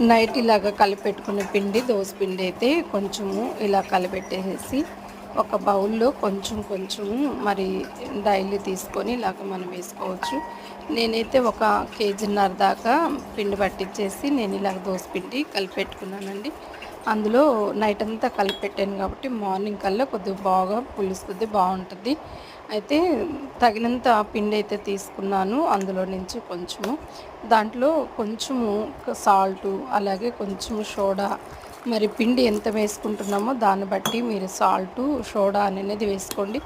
Night ఇలాగ కలిపెట్టుకున్న పిండి దోస పిండి అయితే కొంచెము ఇలా కలిపెట్టేసేసి ఒక బౌల్లో కొంచెం కొంచెము మరి డైలీ తీసుకొని ఇలాగ మనం వేసుకోవచ్చు. నేనైతే ఒక కేజీన్నర దాకా పిండి పట్టించేసి నేను ఇలాగ దోస పిండి కలిపెట్టుకున్నానండి. అందులో నైట్ అంతా కలిపెట్టాను కాబట్టి మార్నింగ్ కల్లా కొద్దిగా బాగా పులుస్తుంది, బాగుంటుంది. అయితే తగినంత పిండి అయితే తీసుకున్నాను. అందులో నుంచి కొంచెము దాంట్లో కొంచెము సాల్టు అలాగే కొంచెము సోడా, మరి పిండి ఎంత వేసుకుంటున్నామో దాన్ని బట్టి మీరు సాల్టు సోడా అనేది వేసుకోండి.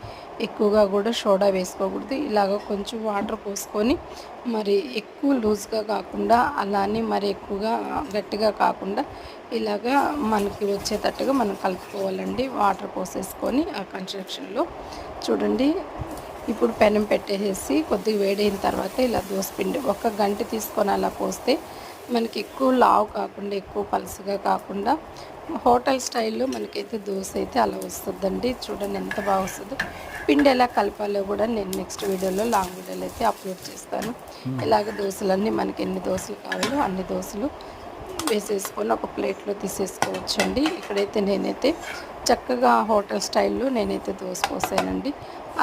ఎక్కువగా కూడా సోడా వేసుకోకూడదు. ఇలాగ కొంచెం వాటర్ పోసుకొని మరి ఎక్కువ లూజ్గా కాకుండా అలానే మరి ఎక్కువగా గట్టిగా కాకుండా ఇలాగా మనకి వచ్చేటట్టుగా మనం కలుపుకోవాలండి. వాటర్ పోసేసుకొని ఆ కన్స్ట్రక్షన్లో చూడండి. ఇప్పుడు పెనం పెట్టేసేసి కొద్దిగా వేడైన తర్వాత ఇలా దోసపిండి ఒక గంట తీసుకొని అలా పోస్తే మనకి ఎక్కువ లావు కాకుండా ఎక్కువ పలుసగా కాకుండా హోటల్ స్టైల్లో మనకైతే దోశ అయితే అలా వస్తుందండి. చూడండి ఎంత బాగా వస్తుందో. పిండి ఎలా కలపాలో కూడా నేను నెక్స్ట్ వీడియోలో లాంగ్ వీడియోలో అయితే అప్లోడ్ చేస్తాను. ఇలాగ దోశలన్నీ మనకి ఎన్ని దోశలు కావాలో అన్ని దోశలు వేసేసుకొని ఒక ప్లేట్లో తీసేసుకోవచ్చండి. ఇక్కడైతే నేనైతే చక్కగా హోటల్ స్టైల్లో నేనైతే దోశ పోసానండి.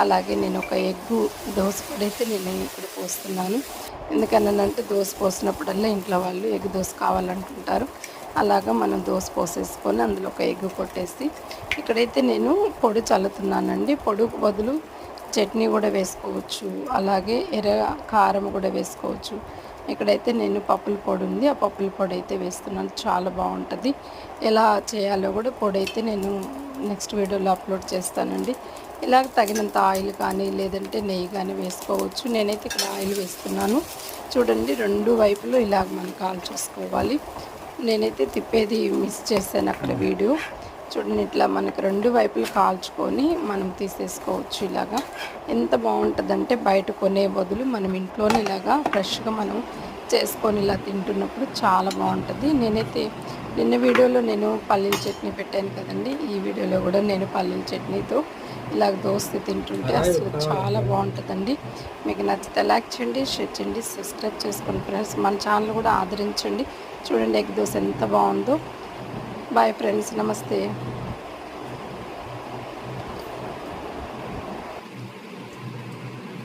అలాగే నేను ఒక ఎగ్గు దోశ కూడా అయితే నేను ఇక్కడ పోస్తున్నాను. ఎందుకనంటే దోశ పోసినప్పుడల్లా ఇంట్లో వాళ్ళు ఎగ్ దోశ కావాలంటుంటారు. అలాగా మనం దోశ పోసేసుకొని అందులో ఒక ఎగ్ కొట్టేసి ఇక్కడైతే నేను పొడి చల్లుతున్నానండి. పొడికి బదులు చట్నీ కూడా వేసుకోవచ్చు, అలాగే ఎర్ర కారం కూడా వేసుకోవచ్చు. ఇక్కడైతే నేను పప్పుల పొడి ఉంది, ఆ పప్పుల పొడి అయితే వేస్తున్నాను. చాలా బాగుంటుంది. ఎలా చేయాలో కూడా పొడి అయితే నేను నెక్స్ట్ వీడియోలో అప్లోడ్ చేస్తానండి. ఇలాగ తగినంత ఆయిల్ కానీ లేదంటే నెయ్యి కానీ వేసుకోవచ్చు. నేనైతే ఇక్కడ ఆయిల్ వేస్తున్నాను. చూడండి, రెండు వైపులు ఇలాగ మనం కాల్చేసుకోవాలి. నేనైతే తిప్పేది మిస్ చేశాను అక్కడ వీడియో. చూడండి, ఇట్లా మనకి రెండు వైపులు కాల్చుకొని మనం తీసేసుకోవచ్చు. ఇలాగా ఎంత బాగుంటుందంటే బయట కొనే బదులు మనం ఇంట్లోనే ఇలాగా ఫ్రెష్గా మనం చేసుకొని ఇలా తింటున్నప్పుడు చాలా బాగుంటుంది. నేనైతే నిన్న వీడియోలో నేను పల్లీల చట్నీ పెట్టాను కదండి. ఈ వీడియోలో కూడా నేను పల్లీల చట్నీతో ఇలాగ దోశ తింటుంటే అసలు చాలా బాగుంటుందండి. మీకు నచ్చితే లైక్ చేయండి, షేర్ చేయండి, సబ్స్క్రైబ్ చేసుకోండి ఫ్రెండ్స్. మన ఛానల్ కూడా ఆదరించండి. చూడండి ఎగ్ దోశ ఎంత బాగుందో. బాయ్ ఫ్రెండ్స్, నమస్తే.